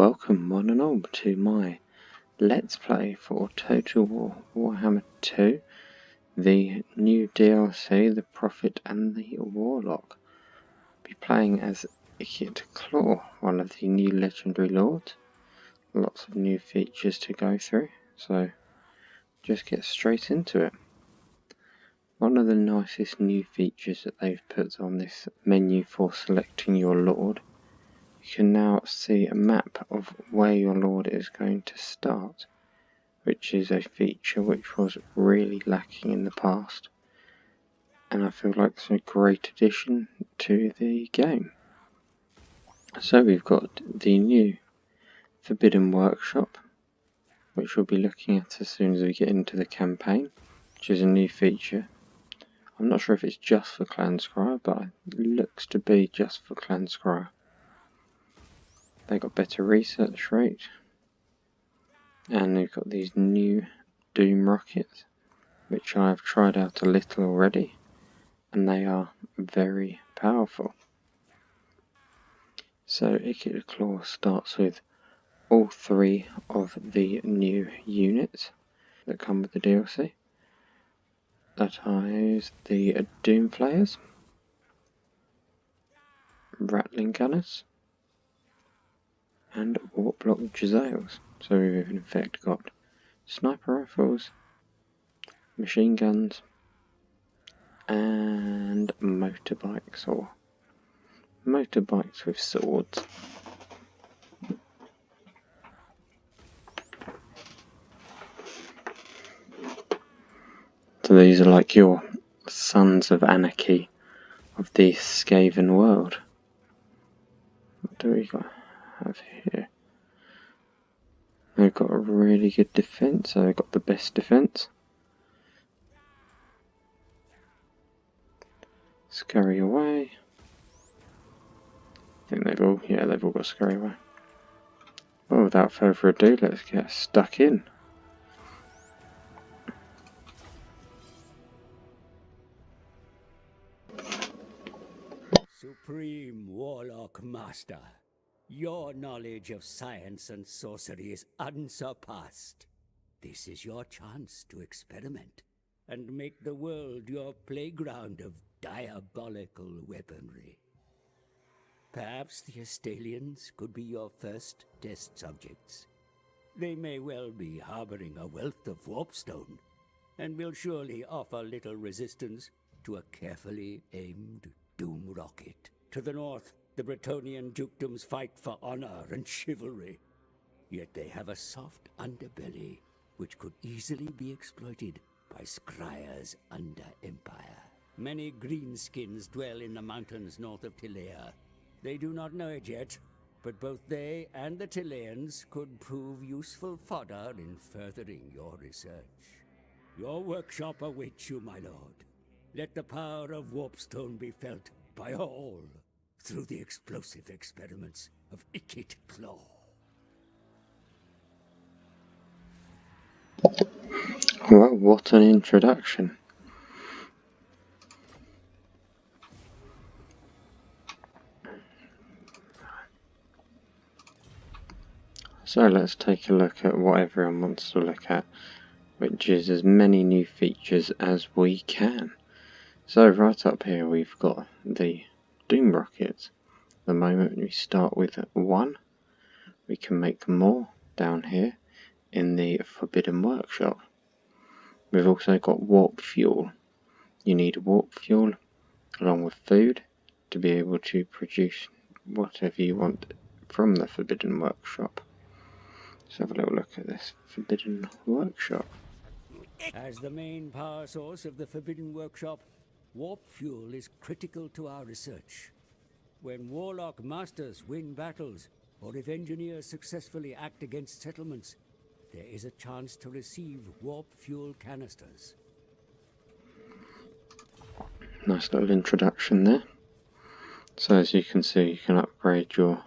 welcome one and all to my Let's Play for Total War Warhammer 2, the new DLC, the Prophet and the Warlock. I'll be playing as Ikit Claw, one of the new legendary lords. Lots of new features to go through, so just get straight into it. One of the nicest new features that they've put on this menu for selecting your lord, you can now see a map of where your lord is going to start, which is a feature which was really lacking in the past, and I feel like it's a great addition to the game. So we've got the new Forbidden Workshop, which we'll be looking at as soon as we get into the campaign, which is a new feature. I'm not sure if it's just for Clan Skryre, but it looks to be just for Clan Skryre. They got better research rate, and they've got these new Doom rockets, which I've tried out a little already, and they are very powerful. So Ikit Claw starts with all three of the new units that come with the DLC. That is the Doom Flayers, Rattling Gunners, and Warp Block Jezzails. So we've in effect got sniper rifles, machine guns, and motorbikes, or motorbikes with swords. So these are like your sons of anarchy of the Skaven world. What do we have here? They've got a really good defense, so they've got the best defense. Scurry away. I think they've all got scurry away. Well, without further ado, let's get stuck in. Supreme Warlock Master, your knowledge of science and sorcery is unsurpassed. This is your chance to experiment and make the world your playground of diabolical weaponry. Perhaps the Astalians could be your first test subjects. They may well be harboring a wealth of warpstone, and will surely offer little resistance to a carefully aimed Doom rocket. To the north, the Bretonnian dukedoms fight for honor and chivalry. Yet they have a soft underbelly, which could easily be exploited by Skryre's under-empire. Many greenskins dwell in the mountains north of Tilea. They do not know it yet, but both they and the Tileans could prove useful fodder in furthering your research. Your workshop awaits you, my lord. Let the power of warpstone be felt by all through the explosive experiments of Ikit Claw. Well, what an introduction. So let's take a look at what everyone wants to look at, which is as many new features as we can. So right up here we've got the Doom rockets. At the moment we start with one. We can make more down here in the Forbidden Workshop. We've also got warp fuel. You need warp fuel along with food to be able to produce whatever you want from the Forbidden Workshop. Let's have a little look at this Forbidden Workshop. As the main power source of the Forbidden Workshop, warp fuel is critical to our research. When Warlock Masters win battles, or if engineers successfully act against settlements, there is a chance to receive warp fuel canisters. Nice little introduction there. So as you can see, you can upgrade your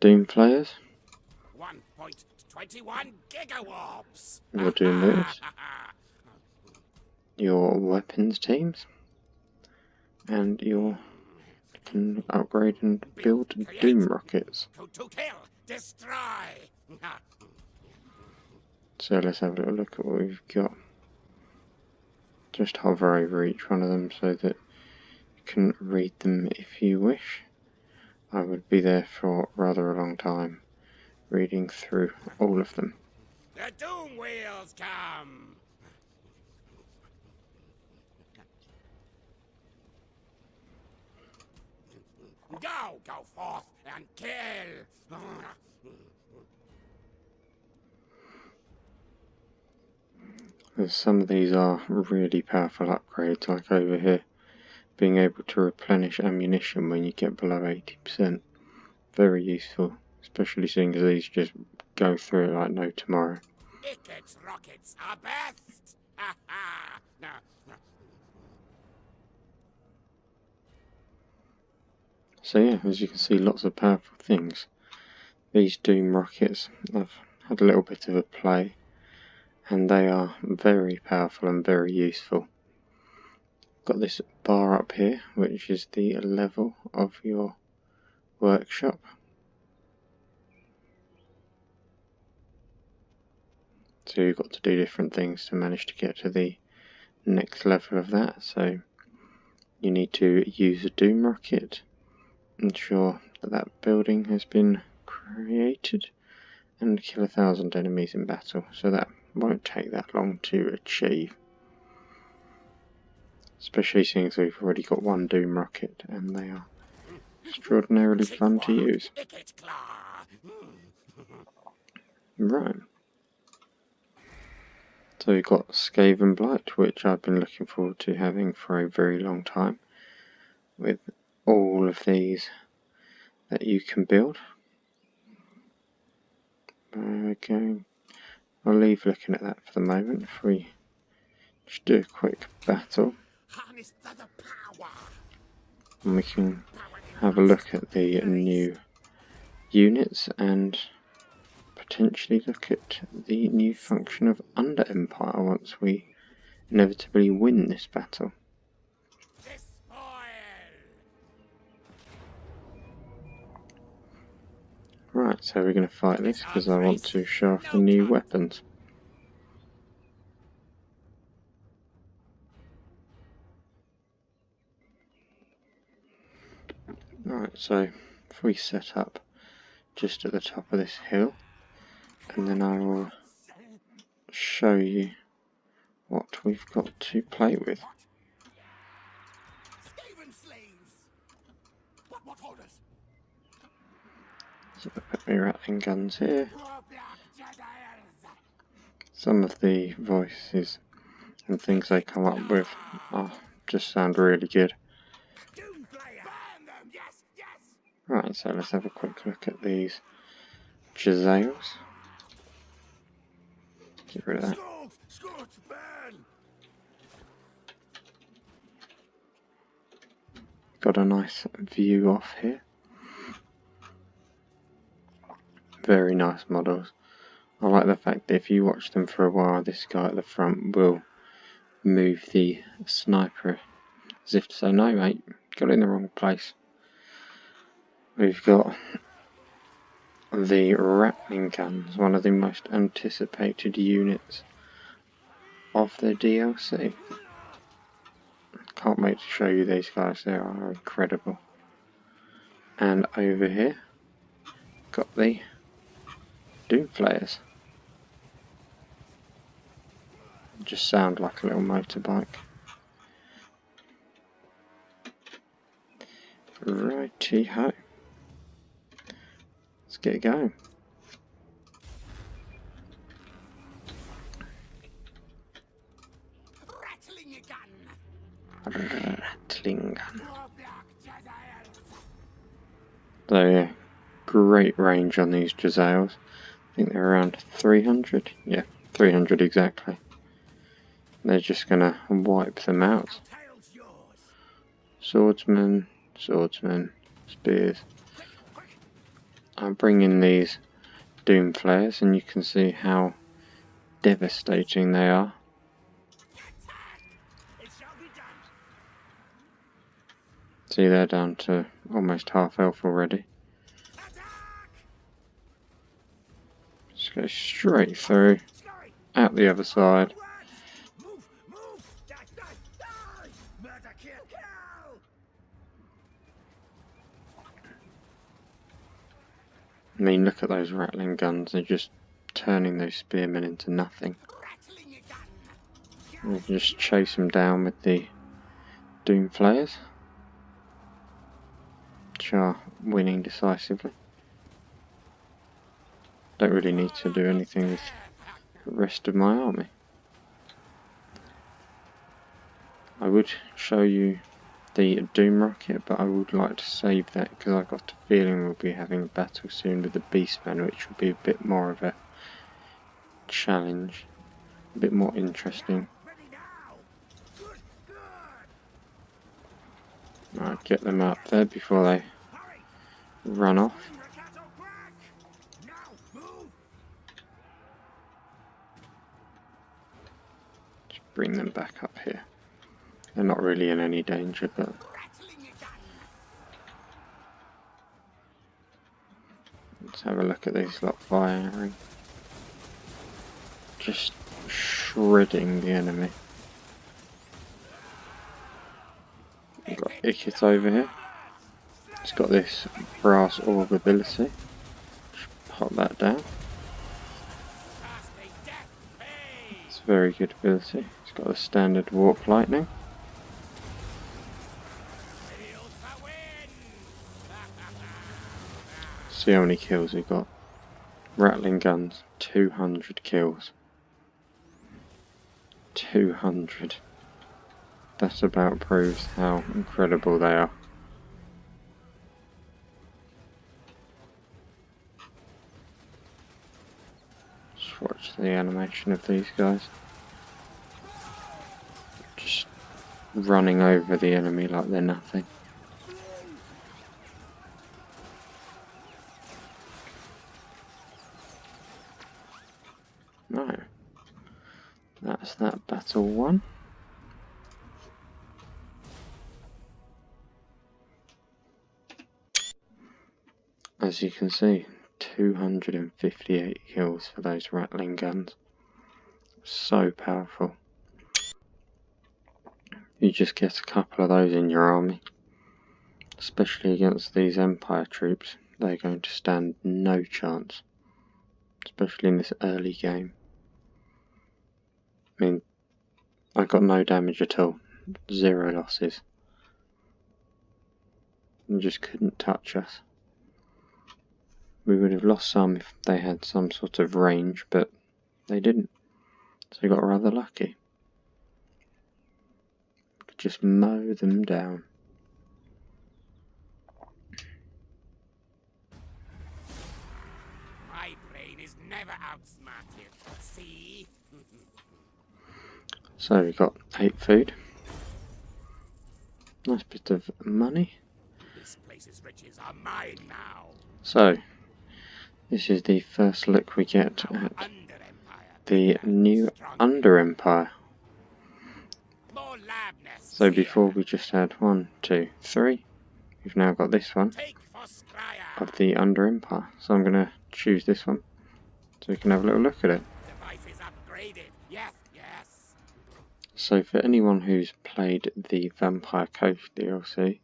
Doom Flayers. 1.21 gigawarps! Your Doom Looters. Your weapons teams. And your can upgrade and build Doom rockets. To kill Destroy! So let's have a little look at what we've got. Just hover over each one of them so that you can read them if you wish. I would be there for rather a long time reading through all of them. The doom wheels come! Go forth and kill! Some of these are really powerful upgrades, like over here, being able to replenish ammunition when you get below 80%. Very useful, especially seeing as these just go through it like no tomorrow. Ikit's rockets are best! Ha ha! So yeah, as you can see, lots of powerful things. These Doom rockets, I've had a little bit of a play, and they are very powerful and very useful. Got this bar up here, which is the level of your workshop. So you've got to do different things to manage to get to the next level of that. So you need to use a Doom rocket, ensure that that building has been created, and kill 1,000 enemies in battle. So that won't take that long to achieve. Especially seeing as we've already got one Doom rocket and they are extraordinarily fun to use. Ikit Claw! Right. So we've got Skaven Blight, which I've been looking forward to having for a very long time, with all of these that you can build. I'll leave looking at that for the moment if we just do a quick battle. Harness the power! And we can have a look at the new units and potentially look at the new function of Under Empire once we inevitably win this battle. Right, so we're going to fight this because I want to show off the new weapons. Right, so if we set up just at the top of this hill, and then I will show you what we've got to play with. So I put my Rattling guns here. Some of the voices and things they come up with just sound really good. Right, so let's have a quick look at these Jezzails. Get rid of that. Got a nice view off here. Very nice models. I like the fact that if you watch them for a while, this guy at the front will move the sniper as if to say, no mate, got it in the wrong place. We've got the Rattling guns, one of the most anticipated units of the DLC. Can't wait to show you these guys, they are incredible. And over here, got the Doom Flayers. Just sound like a little motorbike. Righty ho. Let's get going. Rattling gun. So yeah, great range on these Jezzails. I think they're around 300. Yeah, 300 exactly. They're just gonna wipe them out. Swordsmen, spears. I'm bringing these Doom Flayers and you can see how devastating they are. See, they're down to almost half health already. Just go straight through, out the other side. I mean, look at those rattling guns, they're just turning those spearmen into nothing. We can just chase them down with the Doom Flayers, which are winning decisively. Don't really need to do anything with the rest of my army. I would show you the Doom Rocket, but I would like to save that because I've got a feeling we'll be having a battle soon with the Beastmen, which will be a bit more of a challenge, a bit more interesting. Right, get them up there before they run off. Just bring them back up here. They're not really in any danger, but let's have a look at these lot firing. Just shredding the enemy. We've got Ikit over here. It's got this brass orb ability. Just pop that down. It's a very good ability. It's got the standard warp lightning. See how many kills we got. Rattling guns, 200 kills. 200. That about proves how incredible they are. Just watch the animation of these guys. Just running over the enemy like they're nothing. No. That's that battle won. As you can see, 258 kills for those rattling guns. So powerful. You just get a couple of those in your army, especially against these Empire troops, they're going to stand no chance, especially in this early game. I mean, I got no damage at all, 0 losses. They just couldn't touch us. We would have lost some if they had some sort of range, but they didn't, so we got rather lucky. We could just mow them down. My brain is never outsmarted. See? So we got 8 food. Nice bit of money. This place's riches are mine now. So, this is the first look we get at the new Under Empire. So before we just had 1, 2, 3. We've now got this one of the Under Empire. So I'm going to choose this one so we can have a little look at it. So for anyone who's played the Vampire Coast DLC,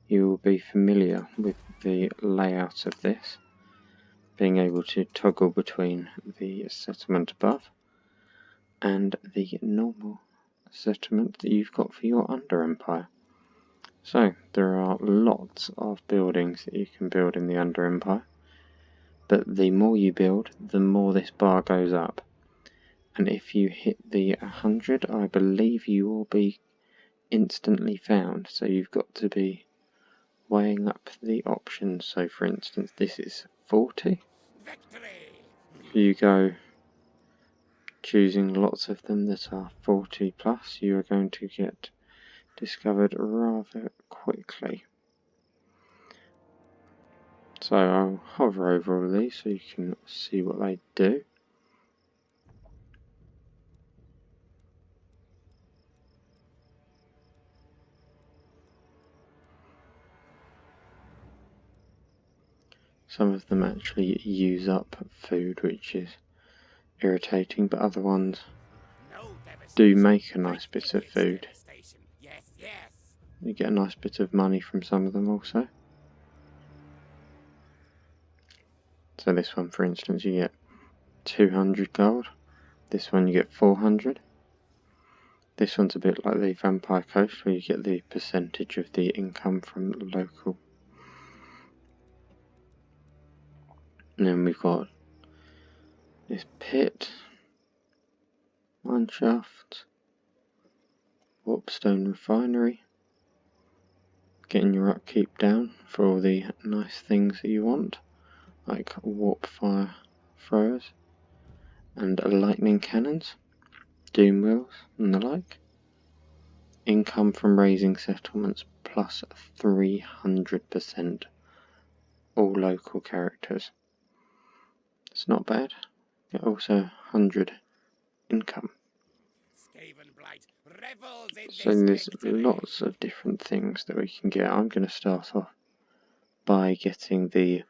you will be familiar with the layout of this, being able to toggle between the settlement above and the normal settlement that you've got for your Under Empire. So there are lots of buildings that you can build in the Under Empire, but the more you build, the more this bar goes up. And if you hit the 100, I believe you will be instantly found. So you've got to be weighing up the options. So for instance, this is 40. If you go choosing lots of them that are 40 plus, you are going to get discovered rather quickly. So I'll hover over all of these so you can see what they do. Some of them actually use up food, which is irritating, but other ones No do devastation make a nice like bit of Ikit's food. devastation. Yes, yes. You get a nice bit of money from some of them also. So this one, for instance, you get 200 gold. This one you get 400. This one's a bit like the Vampire Coast, where you get the percentage of the income from local. And then we've got this pit, mineshaft, warpstone refinery, getting your upkeep down for all the nice things that you want, like warp fire throwers and lightning cannons, doom wheels and the like. Income from raising settlements plus 300%, all local characters. It's not bad. Get also 100 income. Skaven Blight revels in So this there's victory. lots of different things that we can get. I'm going to start off by getting the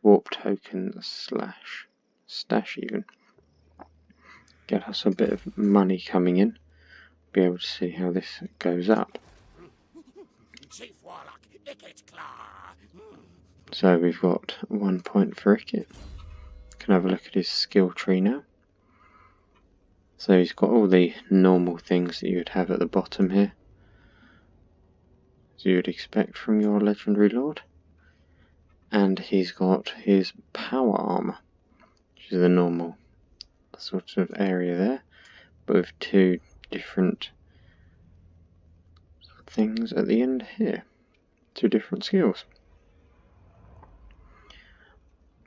warp token slash stash even. Get us a bit of money coming in. Be able to see how this goes up. Chief Warlock Ikit Claw. So we've got 1 point for Ikit. Can have a look at his skill tree now. So he's got all the normal things that you would have at the bottom here, as you would expect from your legendary lord. And he's got his power armor, which is the normal sort of area there, but with 2 different things at the end here. 2 different skills.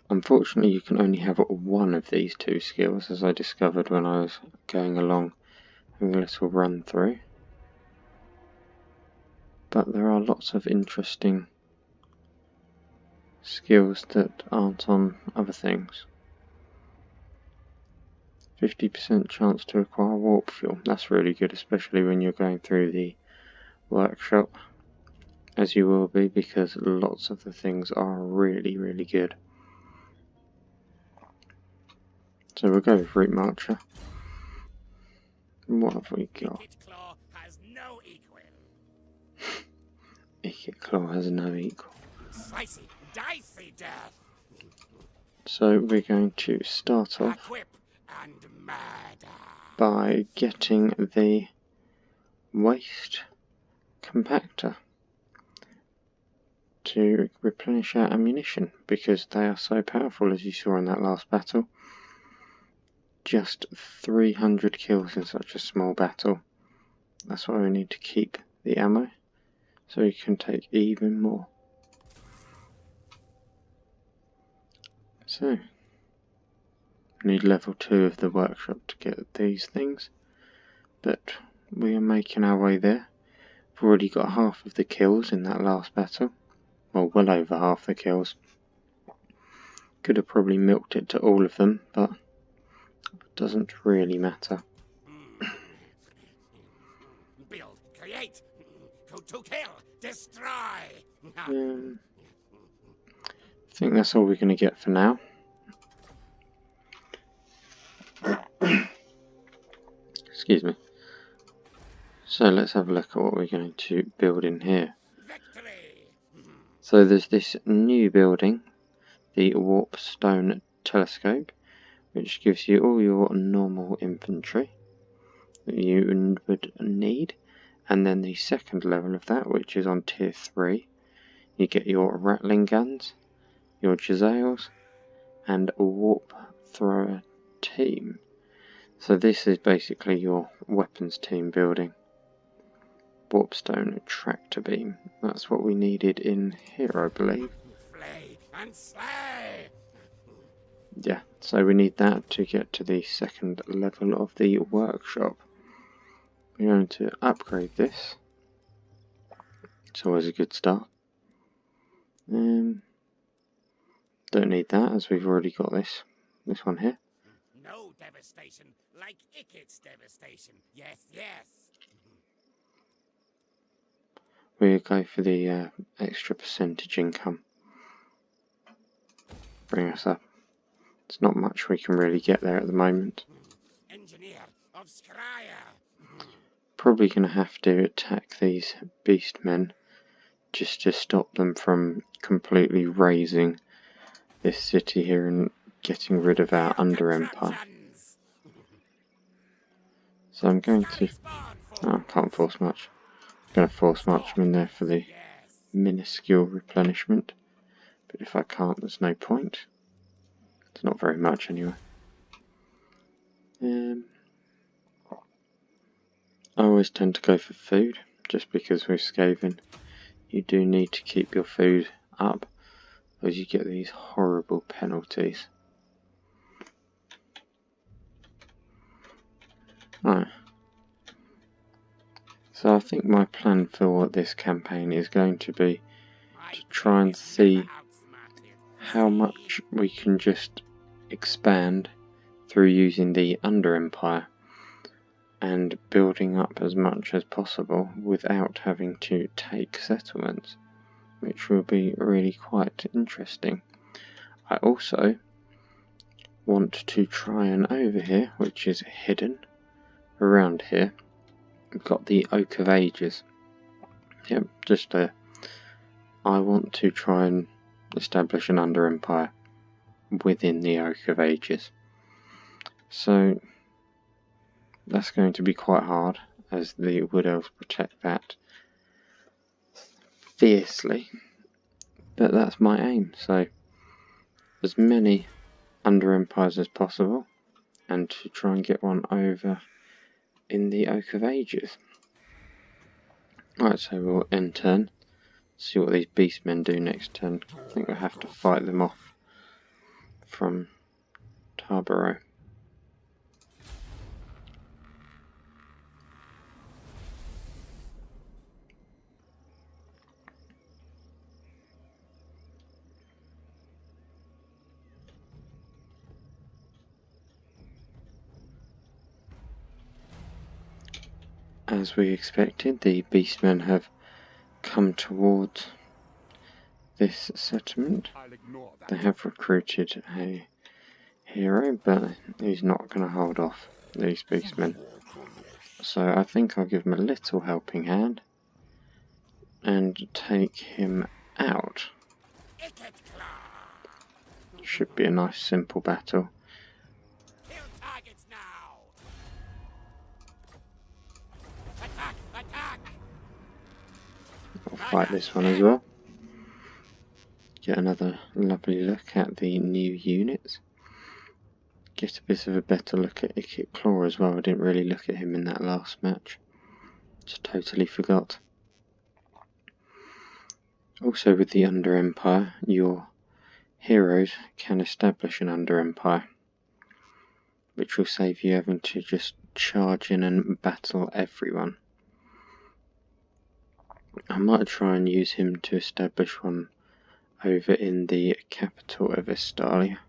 Unfortunately, you can only have one of these 2 skills, as I discovered when I was going along having a little run through. But there are lots of interesting skills that aren't on other things. 50% chance to acquire warp fuel. That's really good, especially when you're going through the workshop, as you will be, because lots of the things are really, really good. So we'll go with Route Marcher. What have we got? Ikit Claw has no equal. Ikit Claw has no equal. Slicey, dicey death. So we're going to start off Equip and murder. by getting the waste compactor to replenish our ammunition, because they are so powerful, as you saw in that last battle. Just 300 kills in such a small battle. That's why we need to keep the ammo, so we can take even more. So, need level 2 of the workshop to get these things, but we are making our way there. We've already got half of the kills in that last battle, well over half the kills. Could have probably milked it to all of them, but it doesn't really matter. Build, create, to kill, destroy. I think that's all we're going to get for now. Excuse me. So let's have a look at what we're going to build in here. Victory. So there's this new building, the Warpstone Telescope, which gives you all your normal infantry that you would need, and then the second level of that, which is on tier 3, you get your rattling guns, your Jezzails, and a warp thrower team. So this is basically your weapons team building. Warpstone tractor beam. That's what we needed in here, I believe. Flay and slay. Yeah, so we need that to get to the second level of the workshop. We're going to upgrade this. It's always a good start. Don't need that, as we've already got this one here. No devastation like Ikit's devastation. Yes, yes. We'll go for the extra percentage income. Bring us up There's not much we can really get there at the moment. Engineer of Skryre. Probably going to have to attack these beastmen just to stop them from completely razing this city here and getting rid of our under empire. So I'm going to... oh, I can't force much. I'm going to force march them in there for the minuscule replenishment. But if I can't, there's no point. It's not very much anyway. I always tend to go for food, just because with Skaven you do need to keep your food up, as you get these horrible penalties. Right. So I think my plan for this campaign is going to be to try and see how much we can just expand through using the Under Empire and building up as much as possible without having to take settlements, which will be really quite interesting. I also want to try and over here, which is hidden around here, we've got the Oak of Ages. Yep, I want to try and establish an Under Empire within the Oak of Ages. So that's going to be quite hard, as the Wood Elves protect that fiercely, but that's my aim. So as many Under Empires as possible, and to try and get one over in the Oak of Ages. Right, so we'll end turn, see what these beastmen do next turn. I think we'll have to fight them off from Tarboro. As we expected, the beastmen have come towards this settlement. They have recruited a hero, but he's not going to hold off these beastmen. So I think I'll give him a little helping hand and take him out. Ikit Claw. Should be a nice simple battle. Kill targets now. Attack! Attack! I'll fight this one as well. Get another lovely look at the new units. Get a bit of a better look at Ikit Claw as well. I didn't really look at him in that last match. Just totally forgot. Also with the Under Empire, your heroes can establish an Under Empire, which will save you having to just charge in and battle everyone. I might try and use him to establish one over in the capital of Estalia.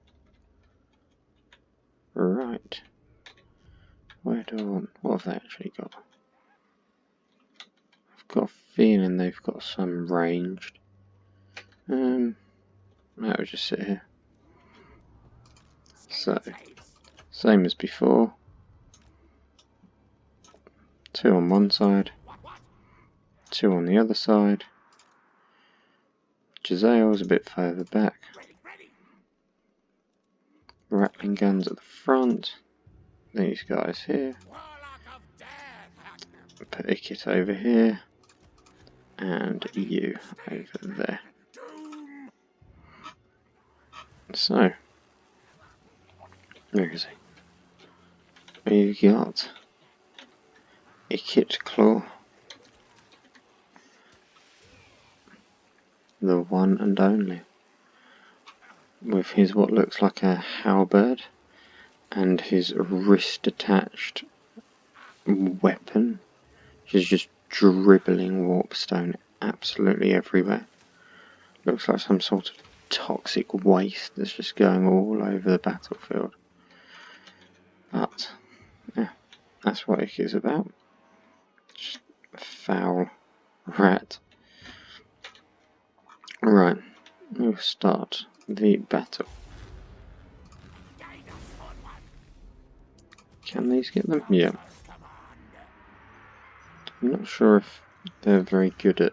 Right. Where do I want? What have they actually got? I've got a feeling they've got some ranged. I'll just sit here. So, same as before. 2 on one side, 2 on the other side. Jezzail's a bit further back. Rattling guns at the front. These guys here. Put Ikit over here. And you over there. So, where is he? We've got Ikit Claw, the one and only, with his what looks like a halberd and his wrist attached weapon, which is just dribbling warpstone absolutely everywhere. Looks like some sort of toxic waste that's just going all over the battlefield. But yeah, that's what it is about. Just a foul rat. Right, we'll start the battle. Can these get them? Yeah. I'm not sure if they're very good at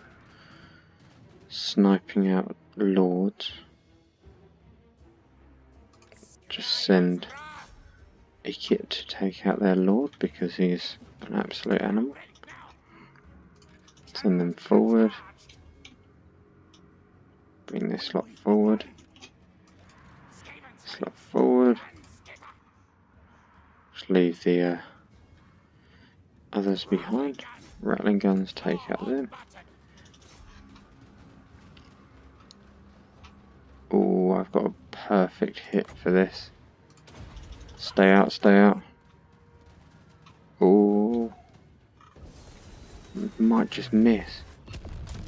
sniping out lords. Just send Ikit to take out their lord because he's an absolute animal. Send them forward. Bring this lot forward. This lot forward. Just leave the others behind. Rattling guns take out them. Oh, I've got a perfect hit for this. Stay out, stay out. Oh, might just miss.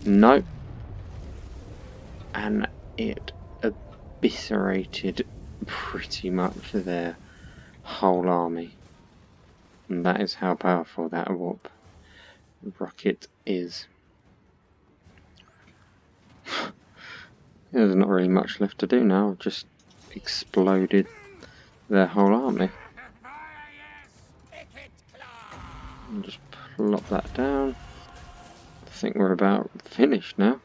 Nope. And it eviscerated pretty much their whole army. And that is how powerful that warp rocket is. There's not really much left to do now. I've just exploded their whole army. And just plop that down. I think we're about finished now.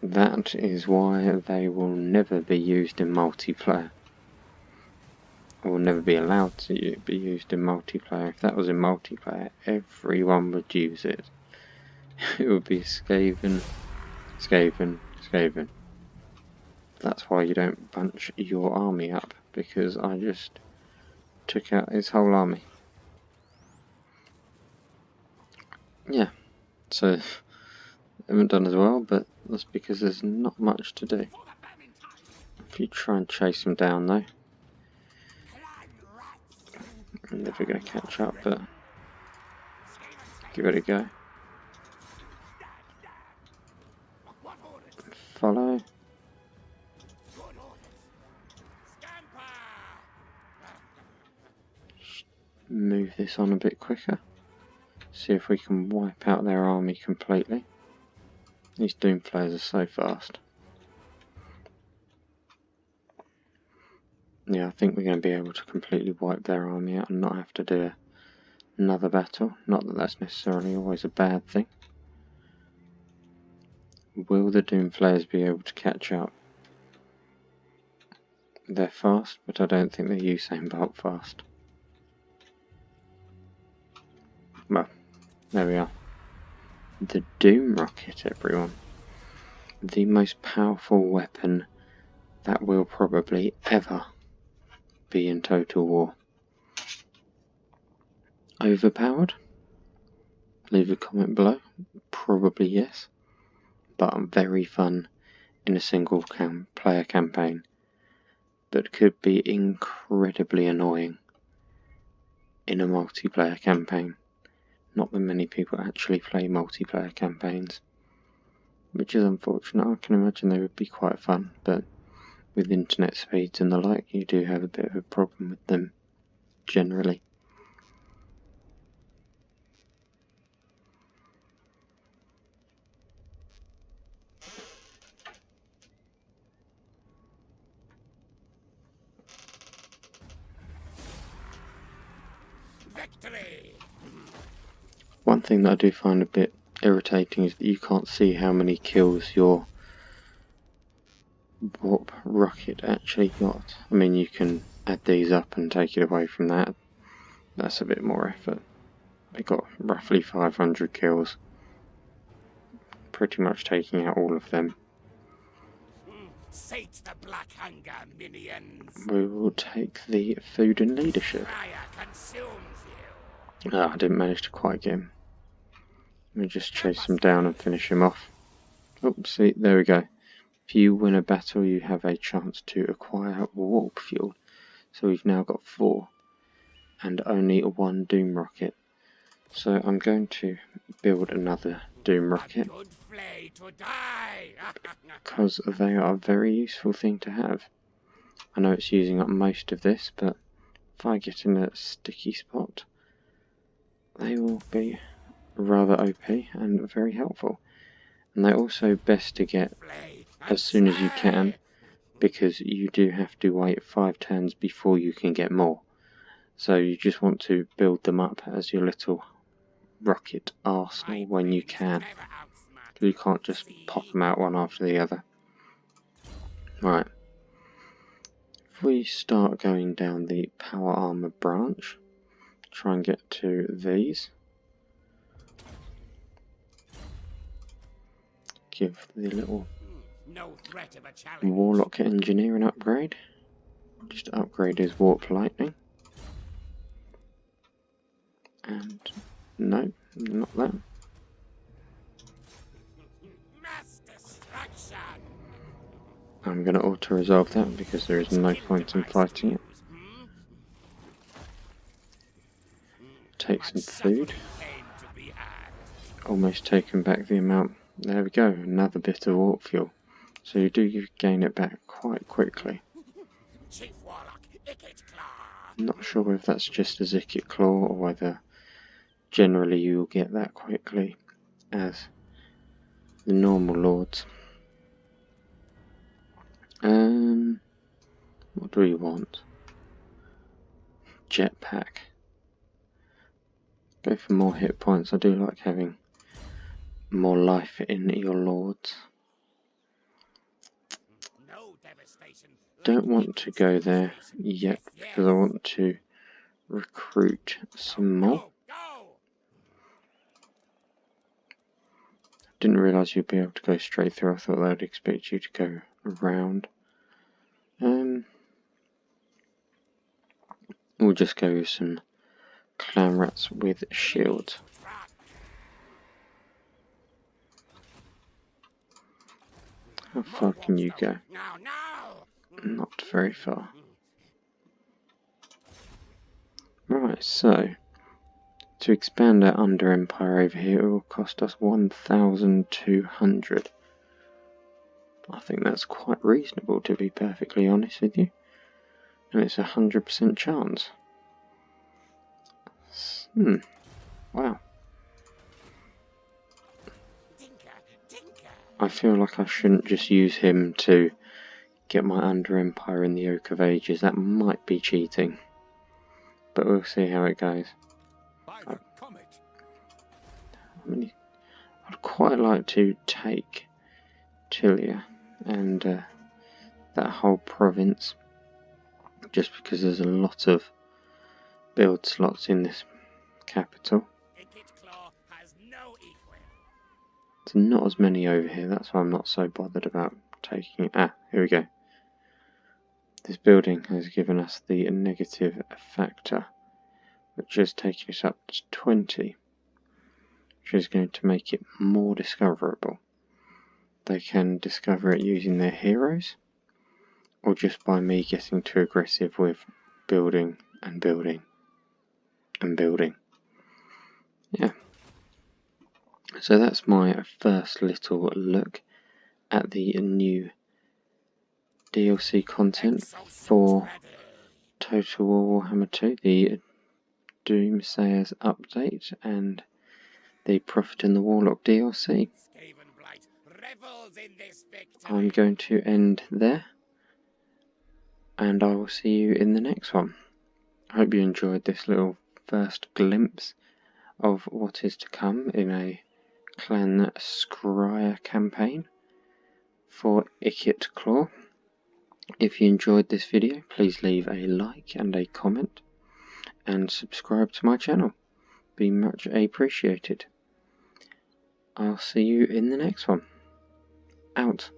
That is why they will never be used in multiplayer. Or will never be allowed to be used in multiplayer. If that was in multiplayer, everyone would use it. It would be Skaven, Skaven, Skaven. That's why you don't bunch your army up, because I just took out his whole army. Yeah, so I haven't done as well, but that's because there's not much to do. If you try and chase him down though, I'm never going to catch up, but give it a go. Follow. Move this on a bit quicker. See if we can wipe out their army completely. These Doomflayers are so fast. Yeah, I think we're going to be able to completely wipe their army out and not have to do another battle. Not that that's necessarily always a bad thing. Will the Doomflayers be able to catch up? They're fast, but I don't think they're Usain Bolt fast. Well, there we are. The Doom Rocket, everyone. The most powerful weapon that will probably ever be in Total War. Overpowered? Leave a comment below. Probably yes. But very fun in a single player campaign. But could be incredibly annoying in a multiplayer campaign. Not that many people actually play multiplayer campaigns, which is unfortunate. I can imagine they would be quite fun, but with internet speeds and the like, you do have a bit of a problem with them generally. Victory! One thing that I do find a bit irritating is that you can't see how many kills your warp rocket actually got. I mean, you can add these up and take it away from that. That's a bit more effort. They got roughly 500 kills. Pretty much taking out all of them. Sate the black hunger, minions. We will take the food and leadership. Skryre consumes you. Oh, I didn't manage to quite get him. Let me just chase him down and finish him off. Oh, see, there we go. If you win a battle, you have a chance to acquire warp fuel. So we've now got 4 and only 1 Doom Rocket. So I'm going to build another Doom Rocket Good flay to die. because they are a very useful thing to have. I know it's using up most of this, but if I get in a sticky spot, they will be rather OP and very helpful. And they're also best to get as soon as you can, because you do have to wait 5 turns before you can get more. So you just want to build them up as your little rocket arsenal when you can. You can't just pop them out one after the other. Right. If we start going down the power armor branch, try and get to these. Give the little Warlock engineer an upgrade. Just upgrade his warp lightning. And no, not that. I'm going to auto-resolve that because there is no point in fighting it. Take some food. Almost taken back the amount. There we go, another bit of warp fuel. So you do gain it back quite quickly. Chief Warlock Ikit Claw. Not sure if that's just as Ikit Claw or whether generally you'll get that quickly as the normal lords. What do we want? Jetpack. Go for more hit points. I do like having more life in your lords. Don't want to go there yet because I want to recruit some more. Didn't realise you'd be able to go straight through. I thought they'd expect you to go around. We'll just go with some clan rats with shields. How far can you go? Not very far. Right, so to expand our under empire over here, it will cost us 1,200. I think that's quite reasonable, to be perfectly honest with you. And it's 100% chance. Wow. I feel like I shouldn't just use him to get my under empire in the Oak of Ages. That might be cheating. But we'll see how it goes. I'd quite like to take Tilia and that whole province, just because there's a lot of build slots in this capital. There's not as many over here, that's why I'm not so bothered about taking it. Here we go. This building has given us the negative factor, which is taking us up to 20, which is going to make it more discoverable. They can discover it using their heroes, or just by me getting too aggressive with building and building and building. Yeah. So that's my first little look at the new DLC content for Total War Warhammer 2, the Doomsayers update and the Prophet and the Warlock DLC. I'm going to end there, and I will see you in the next one. I hope you enjoyed this little first glimpse of what is to come in a Clan Skryre campaign for Ikit Claw. If you enjoyed this video, please leave a like and a comment, and subscribe to my channel. Be much appreciated. I'll see you in the next one. Out.